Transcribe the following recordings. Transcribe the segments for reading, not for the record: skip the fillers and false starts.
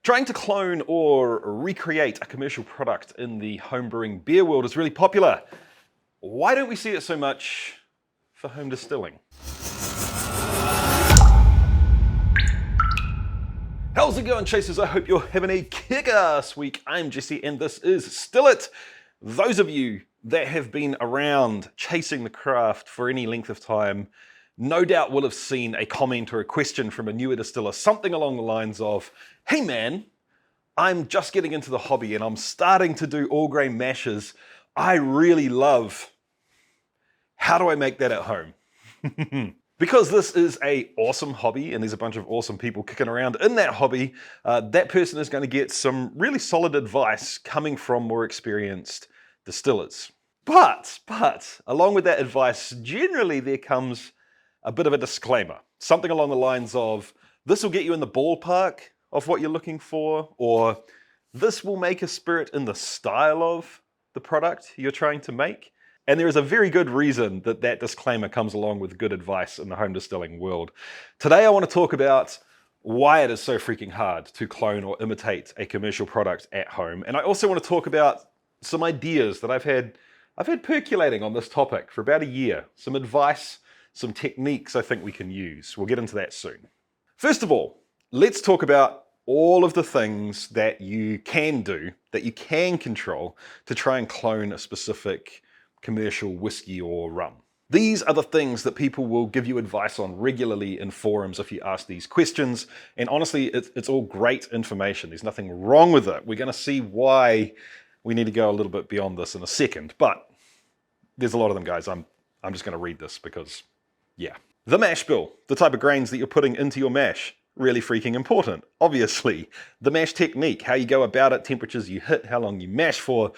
Trying to clone or recreate a commercial product in the homebrewing beer world is really popular. Why don't we see it so much for home distilling? How's it going, chasers? I hope you're having a kick-ass week. I'm Jesse and this is Still It. Those of you that have been around chasing the craft for any length of time no doubt will have seen a comment or a question from a newer distiller, something along the lines of, hey man, I'm just getting into the hobby and I'm starting to do all grain mashes. I really love, how do I make that at home? Because this is an awesome hobby and there's a bunch of awesome people kicking around in that hobby, that person is going to get some really solid advice coming from more experienced distillers. But along with that advice, generally there comes a bit of a disclaimer. Something along the lines of, this will get you in the ballpark of what you're looking for, or this will make a spirit in the style of the product you're trying to make. And there is a very good reason that that disclaimer comes along with good advice in the home distilling world. Today I want to talk about why it is so freaking hard to clone or imitate a commercial product at home. And I also want to talk about some ideas that I've had percolating on this topic for about a year. Some advice, some techniques I think we can use. We'll get into that soon. First of all, let's talk about all of the things that you can do, that you can control to try and clone a specific commercial whiskey or rum. These are the things that people will give you advice on regularly in forums if you ask these questions. And honestly, it's all great information. There's nothing wrong with it. We're going to see why we need to go a little bit beyond this in a second. But there's a lot of them, guys. I'm just going to read this because, yeah. The mash bill, the type of grains that you're putting into your mash, really freaking important, obviously. The mash technique, how you go about it, temperatures you hit, how long you mash for,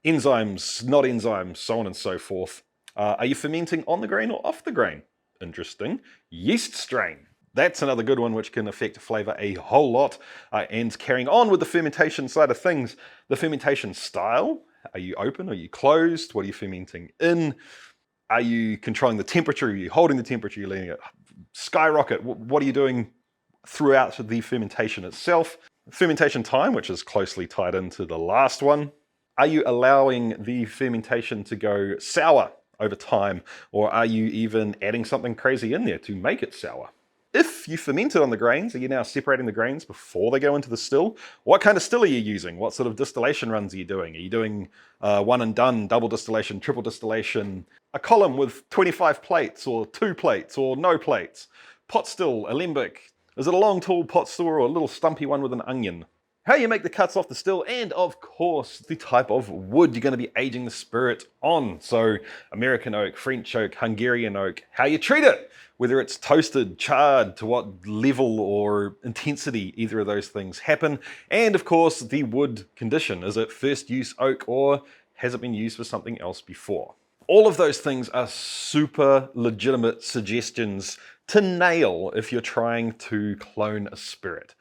enzymes, not enzymes, so on and so forth. Are you fermenting on the grain or off the grain? Interesting. Yeast strain. That's another good one which can affect flavor a whole lot. And carrying on with the fermentation side of things, the fermentation style. Are you open? Are you closed? What are you fermenting in? Are you controlling the temperature? Are you holding the temperature? Are you letting it skyrocket? What are you doing throughout the fermentation itself? Fermentation time, which is closely tied into the last one. Are you allowing the fermentation to go sour over time? Or are you even adding something crazy in there to make it sour? If you ferment it on the grains, are you now separating the grains before they go into the still? What kind of still are you using? What sort of distillation runs are you doing? Are you doing one and done, double distillation, triple distillation, a column with 25 plates or 2 plates or no plates? Pot still, alembic. Is it a long tall pot still or a little stumpy one with an onion? How you make the cuts off the still, and of course the type of wood you're going to be aging the spirit on. So American oak, French oak, Hungarian oak, how you treat it, whether it's toasted, charred, to what level or intensity either of those things happen, and of course the wood condition. Is it first use oak or has it been used for something else before? All of those things are super legitimate suggestions to nail if you're trying to clone a spirit.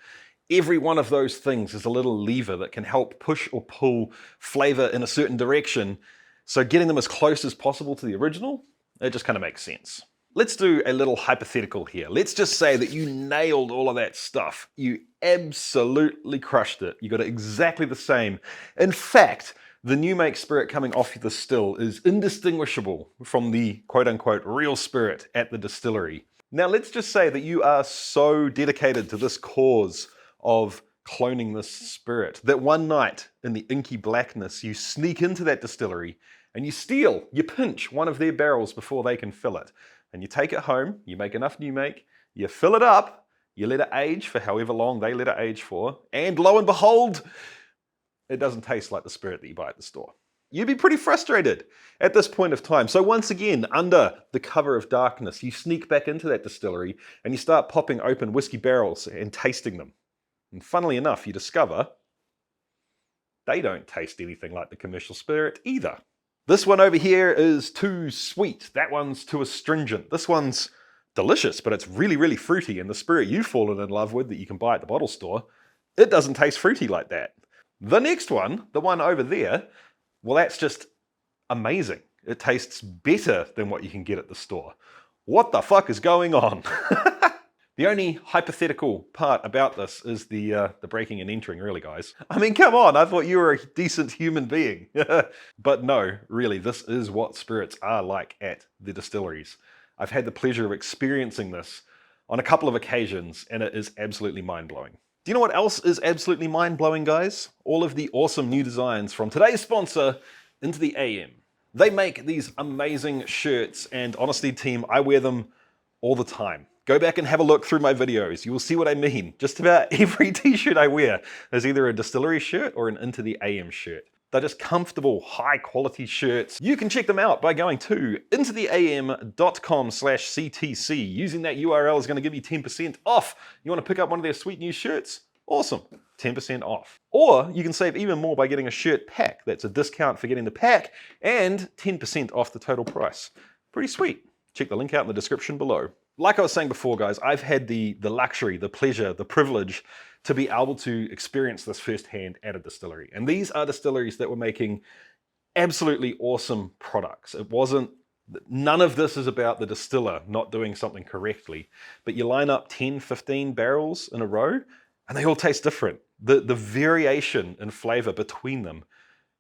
Every one of those things is a little lever that can help push or pull flavor in a certain direction. So getting them as close as possible to the original, it just kind of makes sense. Let's do a little hypothetical here. Let's just say that you nailed all of that stuff. You absolutely crushed it. You got it exactly the same. In fact, the new make spirit coming off the still is indistinguishable from the quote-unquote real spirit at the distillery. Now let's just say that you are so dedicated to this cause of cloning this spirit that one night in the inky blackness you sneak into that distillery and you pinch one of their barrels before they can fill it, and you take it home, you make enough new make, you fill it up, you let it age for however long they let it age for, and lo and behold, it doesn't taste like the spirit that you buy at the store. You'd be pretty frustrated at this point of time. So once again, under the cover of darkness, you sneak back into that distillery and you start popping open whiskey barrels and tasting them. And funnily enough, you discover they don't taste anything like the commercial spirit either. This one over here is too sweet. That one's too astringent. This one's delicious, but it's really, really fruity. And the spirit you've fallen in love with that you can buy at the bottle store, it doesn't taste fruity like that. The next one, the one over there, well, that's just amazing. It tastes better than what you can get at the store. What the fuck is going on? The only hypothetical part about this is the breaking and entering, really, guys. I mean, come on, I thought you were a decent human being. But no, really, this is what spirits are like at the distilleries. I've had the pleasure of experiencing this on a couple of occasions, and it is absolutely mind-blowing. Do you know what else is absolutely mind-blowing, guys? All of the awesome new designs from today's sponsor, Into the AM. They make these amazing shirts, and honestly, team, I wear them all the time. Go back and have a look through my videos. You will see what I mean. Just about every t-shirt I wear is either a distillery shirt or an Into the AM shirt. They're just comfortable, high quality shirts. You can check them out by going to intotheam.com/CTC. Using that URL is going to give you 10% off. You want to pick up one of their sweet new shirts? Awesome, 10% off. Or you can save even more by getting a shirt pack. That's a discount for getting the pack and 10% off the total price. Pretty sweet. Check the link out in the description below. Like I was saying before, guys, I've had the luxury, the pleasure, the privilege to be able to experience this firsthand at a distillery. And these are distilleries that were making absolutely awesome products. None of this is about the distiller not doing something correctly, but you line up 10, 15 barrels in a row and they all taste different. The variation in flavor between them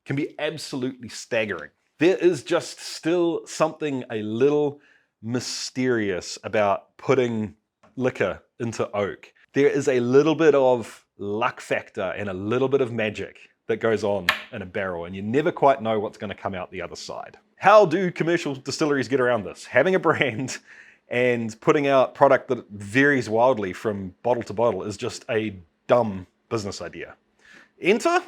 can be absolutely staggering. There is just still something a little mysterious about putting liquor into oak. There is a little bit of luck factor and a little bit of magic that goes on in a barrel, and you never quite know what's going to come out the other side. How do commercial distilleries get around this? Having a brand and putting out product that varies wildly from bottle to bottle is just a dumb business idea. Enter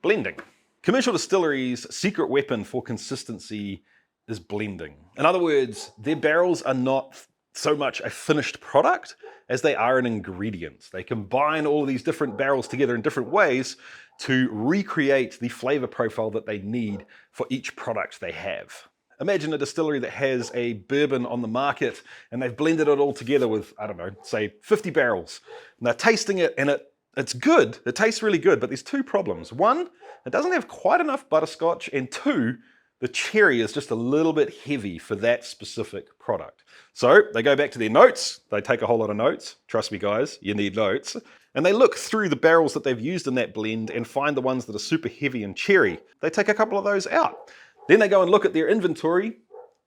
blending. Commercial distilleries' secret weapon for consistency is blending. In other words, their barrels are not so much a finished product as they are an ingredient. They combine all of these different barrels together in different ways to recreate the flavor profile that they need for each product they have. Imagine a distillery that has a bourbon on the market and they've blended it all together with, I don't know, say 50 barrels. And they're tasting it and it's good. It tastes really good, but there's two problems. One, it doesn't have quite enough butterscotch, and two, the cherry is just a little bit heavy for that specific product. So they go back to their notes, they take a whole lot of notes, trust me guys, you need notes, and they look through the barrels that they've used in that blend and find the ones that are super heavy and cherry. They take a couple of those out. Then they go and look at their inventory,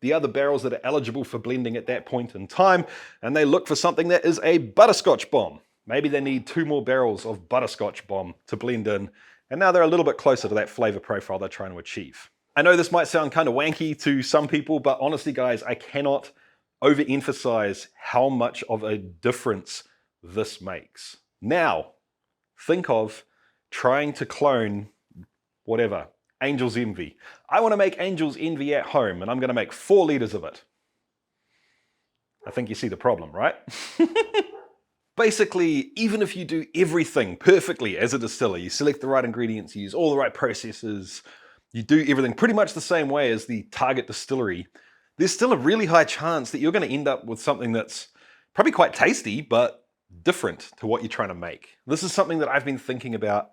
the other barrels that are eligible for blending at that point in time, and they look for something that is a butterscotch bomb. Maybe they need 2 more barrels of butterscotch bomb to blend in, and now they're a little bit closer to that flavor profile they're trying to achieve. I know this might sound kind of wanky to some people, but honestly, guys, I cannot overemphasize how much of a difference this makes. Now, think of trying to clone whatever, Angel's Envy. I want to make Angel's Envy at home, and I'm going to make 4 liters of it. I think you see the problem, right? Basically, even if you do everything perfectly as a distiller, you select the right ingredients, you use all the right processes, you do everything pretty much the same way as the target distillery, there's still a really high chance that you're going to end up with something that's probably quite tasty, but different to what you're trying to make. This is something that I've been thinking about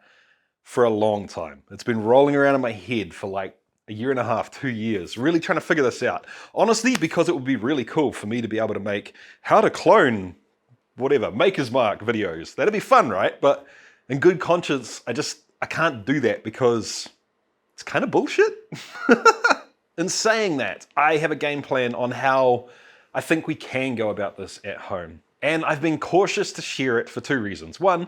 for a long time. It's been rolling around in my head for like a year and a half, 2 years, really trying to figure this out. Honestly, because it would be really cool for me to be able to make how to clone whatever, Maker's Mark videos. That'd be fun, right? But in good conscience, I can't do that because it's kind of bullshit. In saying that, I have a game plan on how I think we can go about this at home. And I've been cautious to share it for 2 reasons. One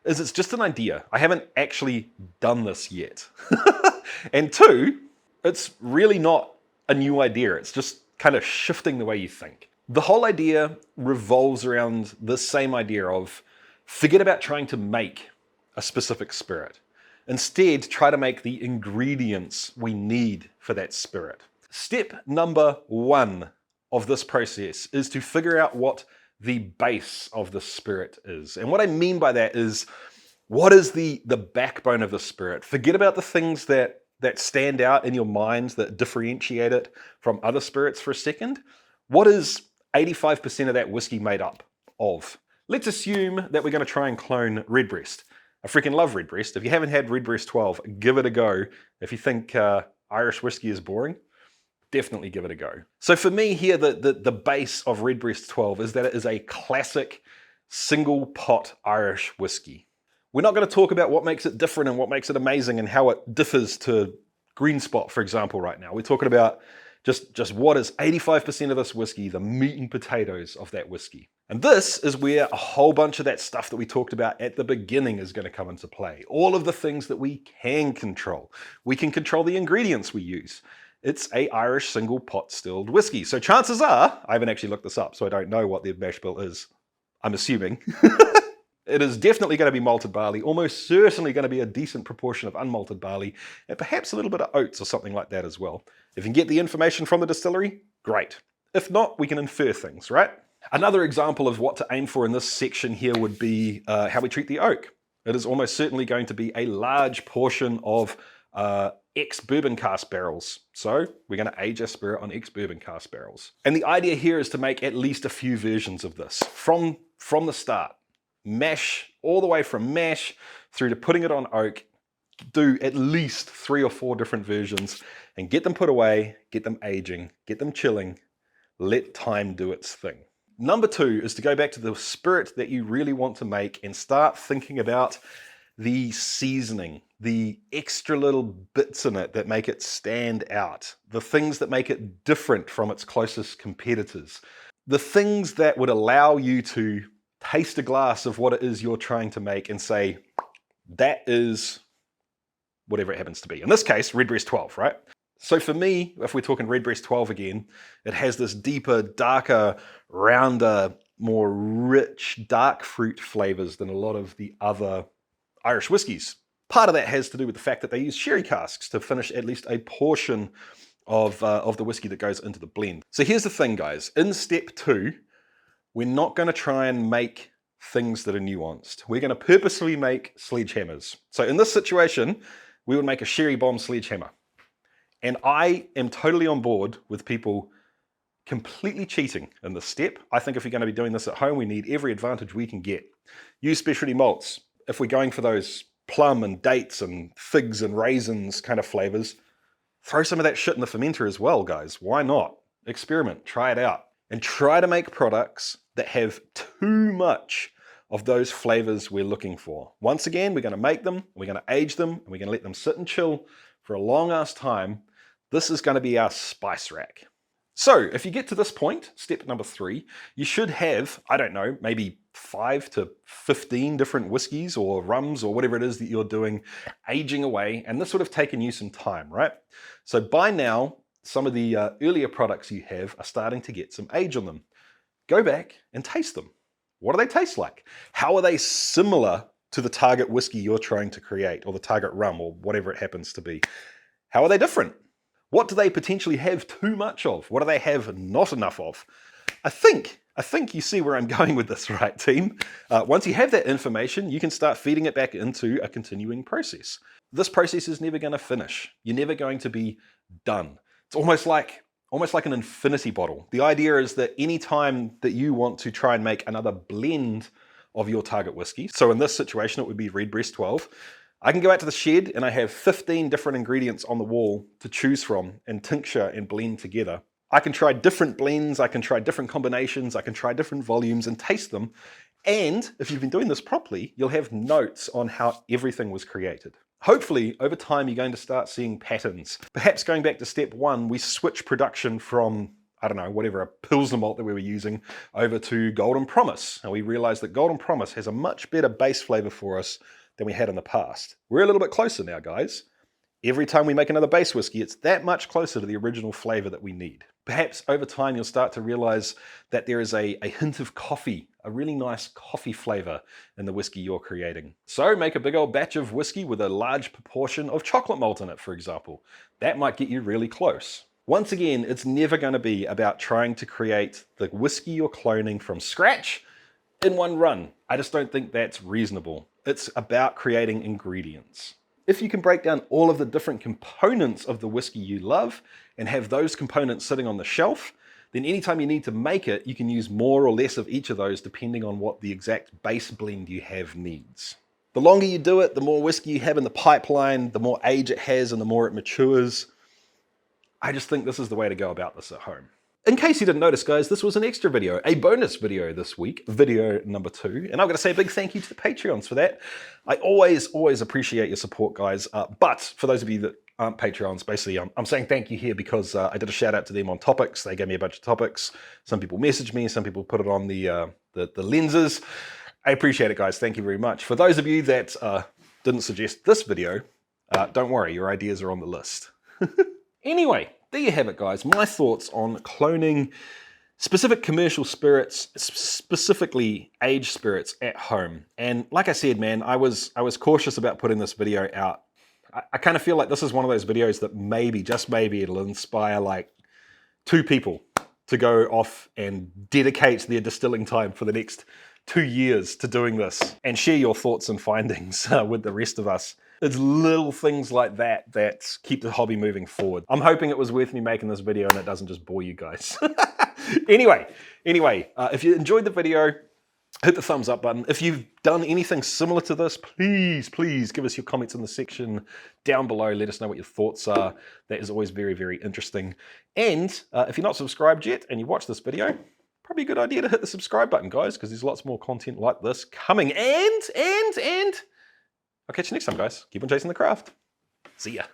is it's just an idea. I haven't actually done this yet. And 2, it's really not a new idea. It's just kind of shifting the way you think. The whole idea revolves around this same idea of forget about trying to make a specific spirit. Instead, try to make the ingredients we need for that spirit. Step number 1 of this process is to figure out what the base of the spirit is. And what I mean by that is, what is the backbone of the spirit? Forget about the things that stand out in your mind, that differentiate it from other spirits for a second. What is 85% of that whiskey made up of? Let's assume that we're going to try and clone Redbreast. I freaking love Redbreast. If you haven't had Redbreast 12, give it a go. If you think Irish whiskey is boring, definitely give it a go. So for me here, the base of Redbreast 12 is that it is a classic single pot Irish whiskey. We're not going to talk about what makes it different and what makes it amazing and how it differs to Green Spot, for example, right now. We're talking about just what is 85% of this whiskey, the meat and potatoes of that whiskey. And this is where a whole bunch of that stuff that we talked about at the beginning is going to come into play. All of the things that we can control. We can control the ingredients we use. It's a Irish single pot distilled whiskey. So chances are, I haven't actually looked this up, so I don't know what the mash bill is. I'm assuming. It is definitely going to be malted barley, almost certainly going to be a decent proportion of unmalted barley, and perhaps a little bit of oats or something like that as well. If you can get the information from the distillery, great. If not, we can infer things, right? Another example of what to aim for in this section here would be how we treat the oak. It is almost certainly going to be a large portion of ex-bourbon cask barrels. So we're going to age our spirit on ex-bourbon cask barrels. And the idea here is to make at least a few versions of this from the start. Mash, all the way from mash through to putting it on oak, do at least 3 or 4 different versions and get them put away, get them aging, get them chilling, let time do its thing. Number 2 is to go back to the spirit that you really want to make and start thinking about the seasoning, the extra little bits in it that make it stand out, the things that make it different from its closest competitors, the things that would allow you to taste a glass of what it is you're trying to make and say, that is whatever it happens to be. In this case, Redbreast 12, right? So for me, if we're talking Redbreast 12 again, it has this deeper, darker, rounder, more rich, dark fruit flavors than a lot of the other Irish whiskies. Part of that has to do with the fact that they use sherry casks to finish at least a portion of the whiskey that goes into the blend. So here's the thing, guys. In step 2, we're not going to try and make things that are nuanced. We're going to purposely make sledgehammers. So in this situation, we would make a sherry bomb sledgehammer. And I am totally on board with people completely cheating in this step. I think if you're going to be doing this at home, we need every advantage we can get. Use specialty malts. If we're going for those plum and dates and figs and raisins kind of flavors, throw some of that shit in the fermenter as well, guys. Why not? Experiment, try it out. And try to make products that have too much of those flavors we're looking for. Once again, we're going to make them, we're going to age them, and we're going to let them sit and chill for a long ass time. This is going to be our spice rack. So if you get to this point, step number 3, you should have, I don't know, maybe 5 to 15 different whiskeys or rums or whatever it is that you're doing aging away, and this would have taken you some time, right? So by now, some of the earlier products you have are starting to get some age on them. Go back and taste them. What do they taste like? How are they similar to the target whiskey you're trying to create, or the target rum, or whatever it happens to be? How are they different? What do they potentially have too much of? What do they have not enough of? I think you see where I'm going with this, right, team? Once you have that information, you can start feeding it back into a continuing process. This process is never going to finish. You're never going to be done. It's almost like an infinity bottle. The idea is that any time that you want to try and make another blend of your target whiskey, so in this situation it would be Redbreast 12, I can go out to the shed and I have 15 different ingredients on the wall to choose from and tincture and blend together. I can try different blends, I can try different combinations, I can try different volumes and taste them. And if you've been doing this properly, you'll have notes on how everything was created. Hopefully, over time, you're going to start seeing patterns. Perhaps going back to step 1, we switch production from, I don't know, whatever, a Pilsner malt that we were using, over to Golden Promise. And we realized that Golden Promise has a much better base flavor for us than we had in the past. We're a little bit closer now, guys. Every time we make another base whiskey, it's that much closer to the original flavor that we need. Perhaps over time, you'll start to realize that there is a hint of coffee, a really nice coffee flavor in the whiskey you're creating. So make a big old batch of whiskey with a large proportion of chocolate malt in it, for example. That might get you really close. Once again, it's never going to be about trying to create the whiskey you're cloning from scratch in one run. I just don't think that's reasonable. It's about creating ingredients. If you can break down all of the different components of the whiskey you love and have those components sitting on the shelf, then anytime you need to make it, you can use more or less of each of those depending on what the exact base blend you have needs. The longer you do it, the more whiskey you have in the pipeline, the more age it has and the more it matures. I just think this is the way to go about this at home. In case you didn't notice, guys, this was an extra video, a bonus video this week, video number 2. And I'm going to say a big thank you to the Patreons for that. I always appreciate your support, guys. But for those of you that aren't Patreons, basically, I'm saying thank you here because I did a shout out to them on topics. They gave me a bunch of topics. Some people messaged me, some people put it on the lenses. I appreciate it, guys. Thank you very much. For those of you that didn't suggest this video, don't worry, your ideas are on the list. Anyway, there you have it, guys. My thoughts on cloning specific commercial spirits, specifically aged spirits at home. And like I said, man, I was cautious about putting this video out. I kind of feel like this is one of those videos that maybe, just maybe, it'll inspire like 2 people to go off and dedicate their distilling time for the next 2 years to doing this and share your thoughts and findings with the rest of us. It's little things like that that keep the hobby moving forward. I'm hoping it was worth me making this video and it doesn't just bore you guys. Anyway, if you enjoyed the video, hit the thumbs up button. If you've done anything similar to this, please give us your comments in the section down below. Let us know what your thoughts are. That is always very, very interesting. And if you're not subscribed yet and you watch this video, probably a good idea to hit the subscribe button, guys, because there's lots more content like this coming. And I'll catch you next time, guys. Keep on chasing the craft. See ya.